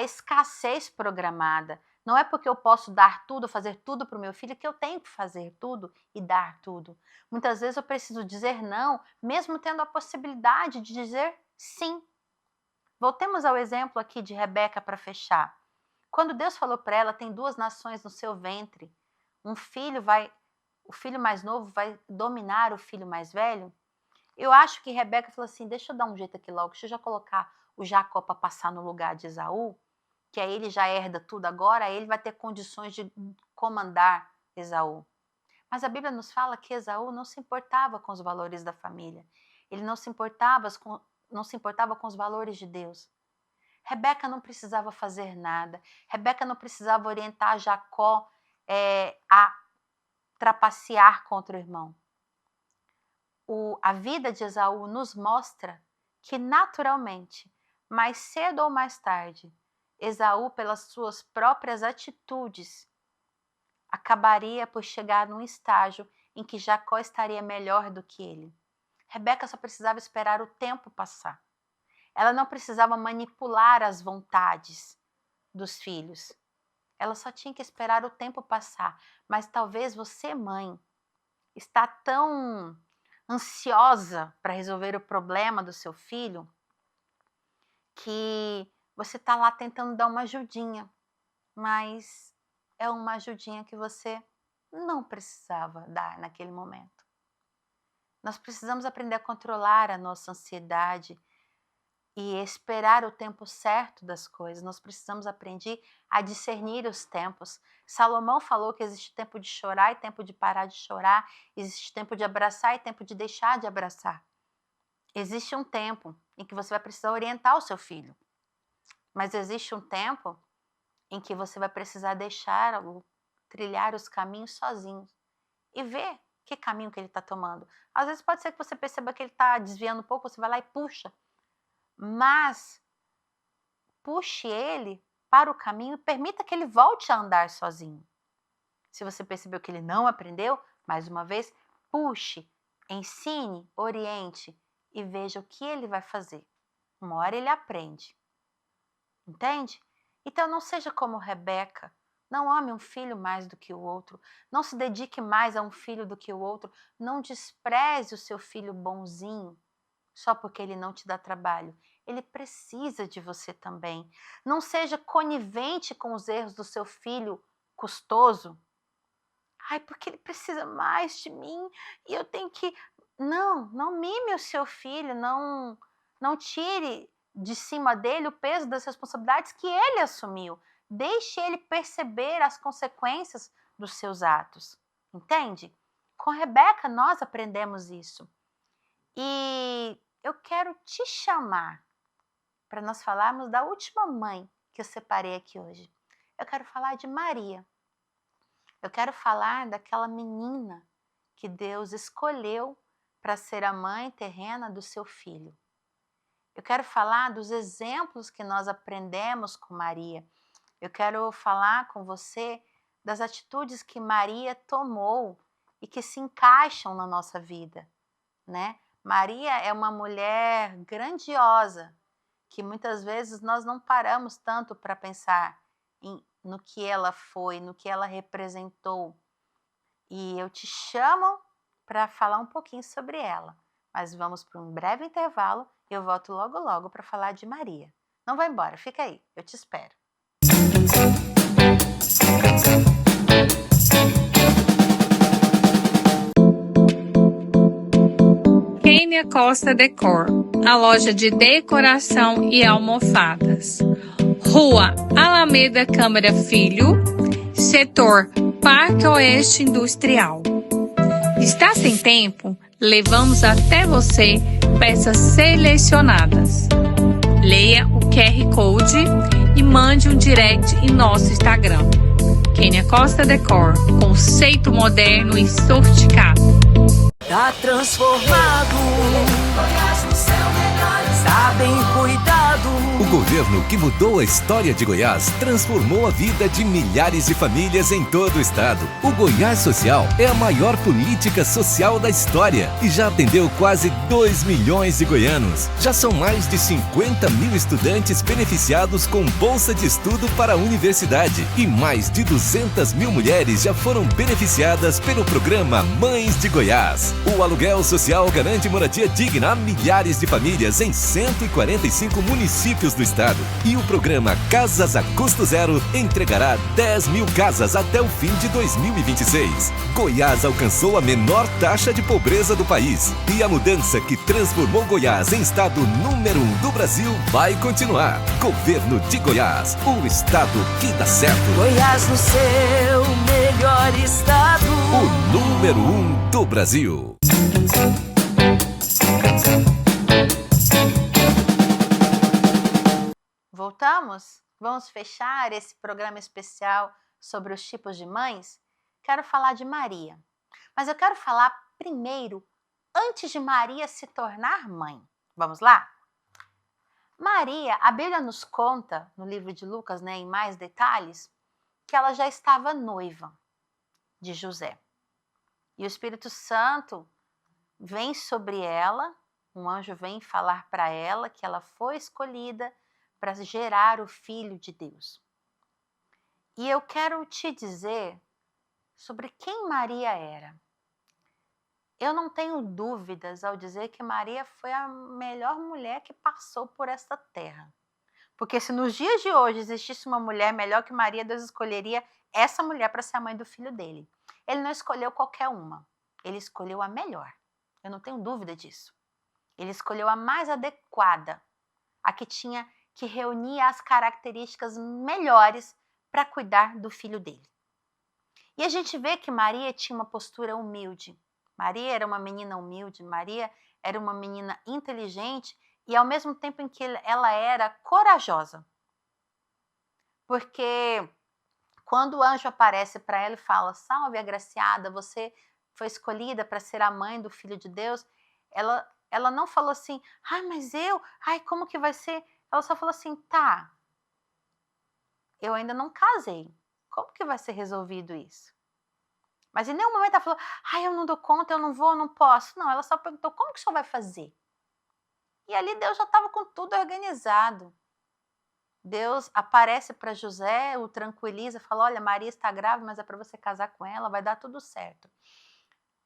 escassez programada. Não é porque eu posso dar tudo, fazer tudo para o meu filho, que eu tenho que fazer tudo e dar tudo. Muitas vezes eu preciso dizer não, mesmo tendo a possibilidade de dizer sim. Voltemos ao exemplo aqui de Rebeca para fechar. Quando Deus falou para ela, tem 2 nações no seu ventre, o filho mais novo vai dominar o filho mais velho. Eu acho que Rebeca falou assim, deixa eu dar um jeito aqui logo, deixa eu já colocar o Jacó para passar no lugar de Esaú, que aí ele já herda tudo agora, aí ele vai ter condições de comandar Esaú. Mas a Bíblia nos fala que Esaú não se importava com os valores da família, ele não se importava com os valores de Deus. Rebeca não precisava fazer nada, Rebeca não precisava orientar Jacó a trapacear contra o irmão. A vida de Esaú nos mostra que naturalmente, mais cedo ou mais tarde, Esaú, pelas suas próprias atitudes, acabaria por chegar num estágio em que Jacó estaria melhor do que ele. Rebeca só precisava esperar o tempo passar. Ela não precisava manipular as vontades dos filhos. Ela só tinha que esperar o tempo passar. Mas talvez você, mãe, está tão ansiosa para resolver o problema do seu filho que você está lá tentando dar uma ajudinha, mas é uma ajudinha que você não precisava dar naquele momento. Nós precisamos aprender a controlar a nossa ansiedade e esperar o tempo certo das coisas. Nós precisamos aprender a discernir os tempos. Salomão falou que existe tempo de chorar e tempo de parar de chorar, existe tempo de abraçar e tempo de deixar de abraçar. Existe um tempo em que você vai precisar orientar o seu filho, mas existe um tempo em que você vai precisar deixá-lo trilhar os caminhos sozinho e ver que caminho que ele está tomando. Às vezes pode ser que você perceba que ele está desviando um pouco, você vai lá e puxa, mas puxe ele para o caminho e permita que ele volte a andar sozinho. Se você percebeu que ele não aprendeu, mais uma vez, puxe, ensine, oriente e veja o que ele vai fazer. Uma hora ele aprende. Entende? Então não seja como Rebeca. Não ame um filho mais do que o outro. Não se dedique mais a um filho do que o outro. Não despreze o seu filho bonzinho só porque ele não te dá trabalho. Ele precisa de você também. Não seja conivente com os erros do seu filho custoso. Ai, porque ele precisa mais de mim e eu tenho que... Não mime o seu filho, não tire de cima dele o peso das responsabilidades que ele assumiu. Deixe ele perceber as consequências dos seus atos. Entende? Com Rebeca nós aprendemos isso. E eu quero te chamar para nós falarmos da última mãe que eu separei aqui hoje. Eu quero falar de Maria. Eu quero falar daquela menina que Deus escolheu para ser a mãe terrena do seu filho. Eu quero falar dos exemplos que nós aprendemos com Maria. Eu quero falar com você das atitudes que Maria tomou e que se encaixam na nossa vida, né? Maria é uma mulher grandiosa, que muitas vezes nós não paramos tanto para pensar no que ela foi, no que ela representou. E eu te chamo para falar um pouquinho sobre ela. Mas vamos para um breve intervalo e eu volto logo logo para falar de Maria. Não vai embora, fica aí, eu te espero. Kênia Costa Decor, a loja de decoração e almofadas. Rua Alameda Câmara Filho, setor Parque Oeste Industrial. Está sem tempo? Levamos até você peças selecionadas. Leia o QR Code e mande um direct em nosso Instagram. Kênia Costa Decor, conceito moderno e sofisticado. Tá transformado. Goiás no seu melhor, está bem cuidado. O governo que mudou a história de Goiás transformou a vida de milhares de famílias em todo o estado. O Goiás Social é a maior política social da história e já atendeu quase 2 milhões de goianos. Já são mais de 50 mil estudantes beneficiados com bolsa de estudo para a universidade e mais de 200 mil mulheres já foram beneficiadas pelo programa Mães de Goiás. O aluguel social garante moradia digna a milhares de famílias em 145 municípios do estado. E o programa Casas a Custo Zero entregará 10 mil casas até o fim de 2026. Goiás alcançou a menor taxa de pobreza do país. E a mudança que transformou Goiás em estado número 1 do Brasil vai continuar. Governo de Goiás, o estado que dá certo. Goiás no seu melhor estado. O número 1 do Brasil. Voltamos? Vamos fechar esse programa especial sobre os tipos de mães? Quero falar de Maria. Mas eu quero falar primeiro, antes de Maria se tornar mãe. Vamos lá? Maria, a Bíblia nos conta, no livro de Lucas, em mais detalhes, que ela já estava noiva de José. E o Espírito Santo vem sobre ela, um anjo vem falar para ela que ela foi escolhida para gerar o Filho de Deus. E eu quero te dizer sobre quem Maria era. Eu não tenho dúvidas ao dizer que Maria foi a melhor mulher que passou por esta terra. Porque se nos dias de hoje existisse uma mulher melhor que Maria, Deus escolheria essa mulher para ser a mãe do filho dele. Ele não escolheu qualquer uma, ele escolheu a melhor. Eu não tenho dúvida disso. Ele escolheu a mais adequada, a que reunia as características melhores para cuidar do filho dele. E a gente vê que Maria tinha uma postura humilde. Maria era uma menina humilde, Maria era uma menina inteligente e ao mesmo tempo em que ela era corajosa. Porque quando o anjo aparece para ela e fala: "Salve, agraciada, você foi escolhida para ser a mãe do Filho de Deus", ela não falou assim: mas como que vai ser?" Ela só falou assim: "Tá, eu ainda não casei. Como que vai ser resolvido isso?" Mas em nenhum momento ela falou, eu não dou conta, eu não vou, eu não posso. Não, ela só perguntou, como que o senhor vai fazer? E ali Deus já estava com tudo organizado. Deus aparece para José, o tranquiliza, fala, olha, Maria está grávida, mas é para você casar com ela, vai dar tudo certo.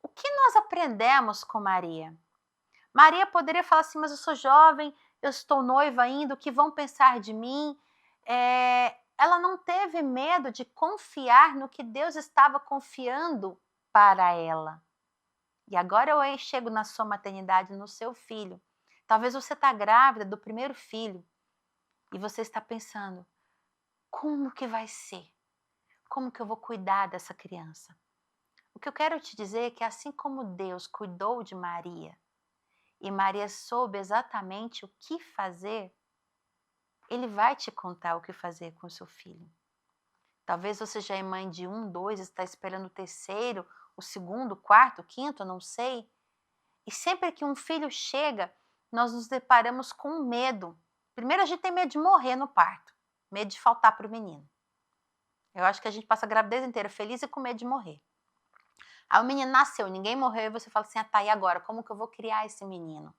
O que nós aprendemos com Maria? Maria poderia falar assim, mas eu sou jovem, eu estou noiva ainda, o que vão pensar de mim? Ela não teve medo de confiar no que Deus estava confiando para ela. E agora eu chego na sua maternidade, no seu filho. Talvez você está grávida do primeiro filho e você está pensando, como que vai ser? Como que eu vou cuidar dessa criança? O que eu quero te dizer é que assim como Deus cuidou de Maria e Maria soube exatamente o que fazer, Ele vai te contar o que fazer com o seu filho. Talvez você já é mãe de 1, 2, está esperando o terceiro, o segundo, o quarto, o quinto, não sei. E sempre que um filho chega, nós nos deparamos com medo. Primeiro a gente tem medo de morrer no parto, medo de faltar para o menino. Eu acho que a gente passa a gravidez inteira feliz e com medo de morrer. Aí o menino nasceu, ninguém morreu, e você fala assim, tá, e agora? Como que eu vou criar esse menino?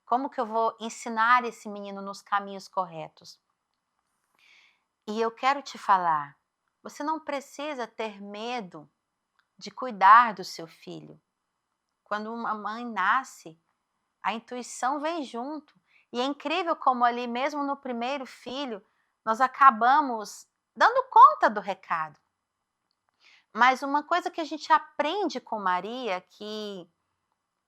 Como que eu vou ensinar esse menino nos caminhos corretos? E eu quero te falar, você não precisa ter medo de cuidar do seu filho. Quando uma mãe nasce, a intuição vem junto. E é incrível como ali, mesmo no primeiro filho, nós acabamos dando conta do recado. Mas uma coisa que a gente aprende com Maria, que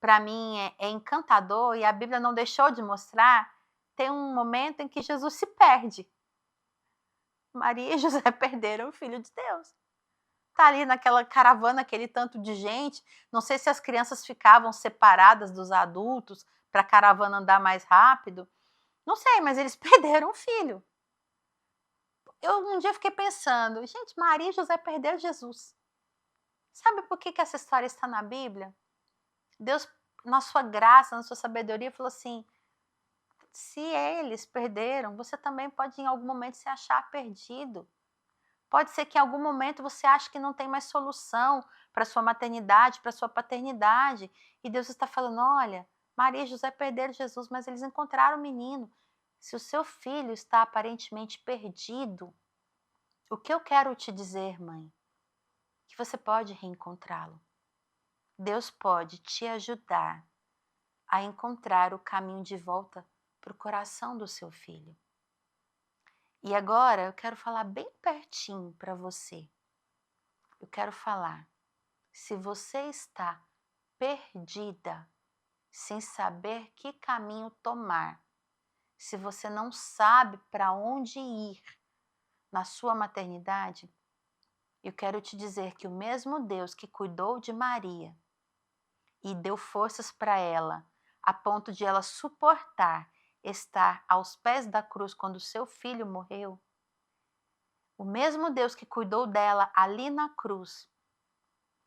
para mim é encantador, e a Bíblia não deixou de mostrar, tem um momento em que Jesus se perde. Maria e José perderam o Filho de Deus. Está ali naquela caravana, aquele tanto de gente, não sei se as crianças ficavam separadas dos adultos para a caravana andar mais rápido, não sei, mas eles perderam o filho. Eu um dia fiquei pensando, gente, Maria e José perderam Jesus. Sabe por que essa história está na Bíblia? Deus, na sua graça, na sua sabedoria, falou assim, se eles perderam, você também pode em algum momento se achar perdido. Pode ser que em algum momento você ache que não tem mais solução para sua maternidade, para sua paternidade. E Deus está falando, olha, Maria e José perderam Jesus, mas eles encontraram o menino. Se o seu filho está aparentemente perdido, o que eu quero te dizer, mãe? Que você pode reencontrá-lo. Deus pode te ajudar a encontrar o caminho de volta para o coração do seu filho. E agora eu quero falar bem pertinho para você. Eu quero falar, se você está perdida, sem saber que caminho tomar, se você não sabe para onde ir na sua maternidade, eu quero te dizer que o mesmo Deus que cuidou de Maria e deu forças para ela, a ponto de ela suportar estar aos pés da cruz quando seu filho morreu, o mesmo Deus que cuidou dela ali na cruz,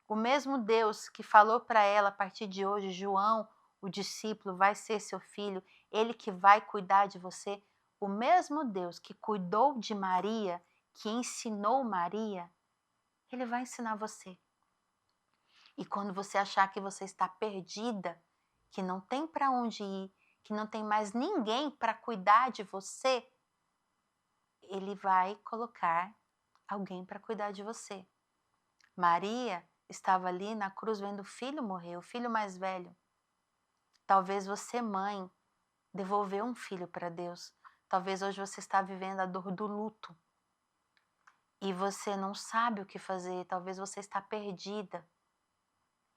o mesmo Deus que falou para ela a partir de hoje, João, o discípulo, vai ser seu filho, ele que vai cuidar de você, o mesmo Deus que cuidou de Maria, que ensinou Maria, ele vai ensinar você. E quando você achar que você está perdida, que não tem para onde ir, que não tem mais ninguém para cuidar de você, ele vai colocar alguém para cuidar de você. Maria estava ali na cruz vendo o filho morrer, o filho mais velho. Talvez você, mãe, devolveu um filho para Deus. Talvez hoje você está vivendo a dor do luto. E você não sabe o que fazer, talvez você está perdida.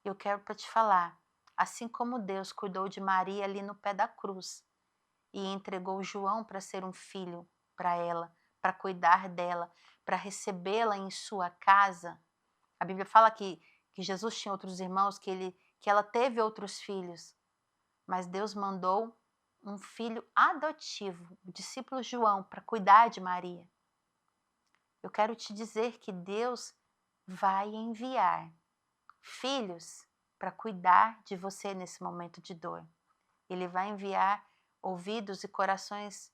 Eu quero para te falar, assim como Deus cuidou de Maria ali no pé da cruz e entregou João para ser um filho para ela, para cuidar dela, para recebê-la em sua casa. A Bíblia fala que Jesus tinha outros irmãos, que ela teve outros filhos, mas Deus mandou um filho adotivo, o discípulo João, para cuidar de Maria. Eu quero te dizer que Deus vai enviar filhos para cuidar de você nesse momento de dor. Ele vai enviar ouvidos e corações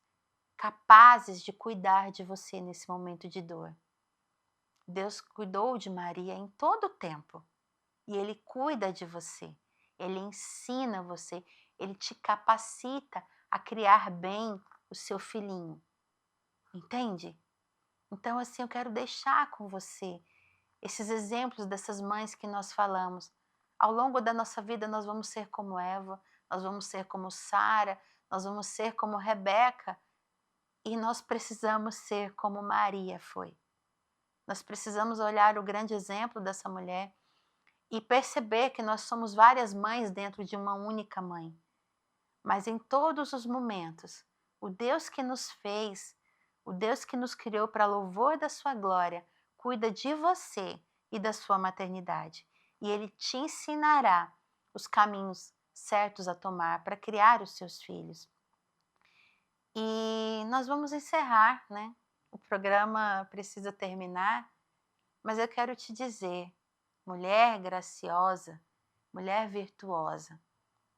capazes de cuidar de você nesse momento de dor. Deus cuidou de Maria em todo o tempo. E Ele cuida de você. Ele ensina você. Ele te capacita a criar bem o seu filhinho. Entende? Então, assim, eu quero deixar com você esses exemplos dessas mães que nós falamos. Ao longo da nossa vida, nós vamos ser como Eva, nós vamos ser como Sara, nós vamos ser como Rebeca, e nós precisamos ser como Maria foi. Nós precisamos olhar o grande exemplo dessa mulher e perceber que nós somos várias mães dentro de uma única mãe. Mas em todos os momentos, o Deus que nos fez, o Deus que nos criou para louvor da sua glória, cuida de você e da sua maternidade. E Ele te ensinará os caminhos certos a tomar para criar os seus filhos. E nós vamos encerrar, né? O programa precisa terminar, mas eu quero te dizer, mulher graciosa, mulher virtuosa,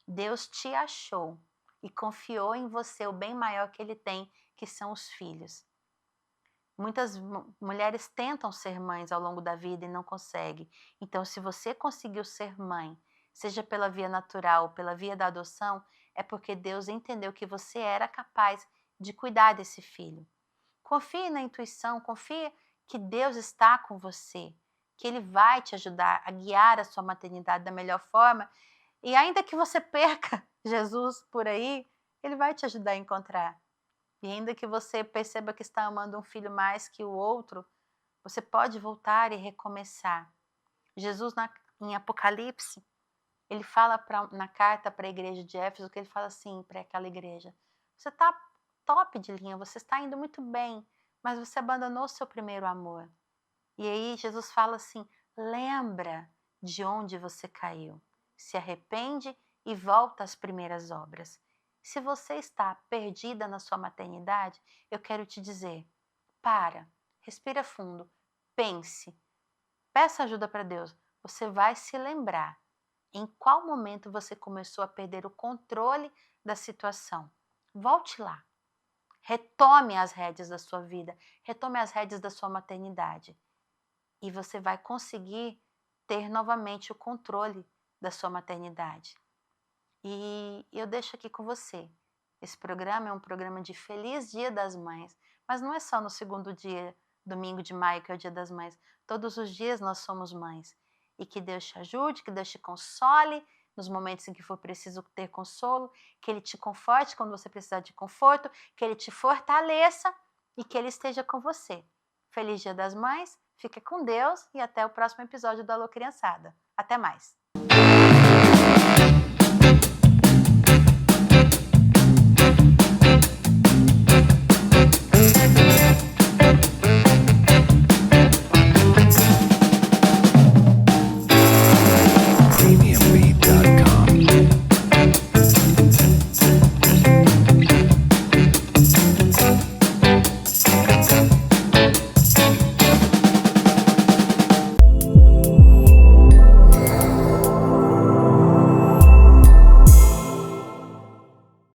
Deus te achou e confiou em você o bem maior que Ele tem, que são os filhos. Muitas mulheres tentam ser mães ao longo da vida e não conseguem. Então, se você conseguiu ser mãe, seja pela via natural ou pela via da adoção, é porque Deus entendeu que você era capaz de cuidar desse filho. Confie na intuição, confie que Deus está com você, que Ele vai te ajudar a guiar a sua maternidade da melhor forma. E ainda que você perca Jesus por aí, Ele vai te ajudar a encontrar. E ainda que você perceba que está amando um filho mais que o outro, você pode voltar e recomeçar. Jesus, em Apocalipse, ele fala na carta para a igreja de Éfeso, que ele fala assim para aquela igreja: você está top de linha, você está indo muito bem, mas você abandonou o seu primeiro amor. E aí Jesus fala assim: lembra de onde você caiu, se arrepende e volta às primeiras obras. Se você está perdida na sua maternidade, eu quero te dizer: para, respira fundo, pense, peça ajuda para Deus. Você vai se lembrar em qual momento você começou a perder o controle da situação. Volte lá. Retome as rédeas da sua vida, retome as rédeas da sua maternidade. E você vai conseguir ter novamente o controle da sua maternidade. E eu deixo aqui com você. Esse programa é um programa de Feliz Dia das Mães, mas não é só no segundo dia, domingo de maio, que é o Dia das Mães. Todos os dias nós somos mães. E que Deus te ajude, que Deus te console nos momentos em que for preciso ter consolo, que Ele te conforte quando você precisar de conforto, que Ele te fortaleça e que Ele esteja com você. Feliz Dia das Mães, fique com Deus e até o próximo episódio do Alô Criançada. Até mais!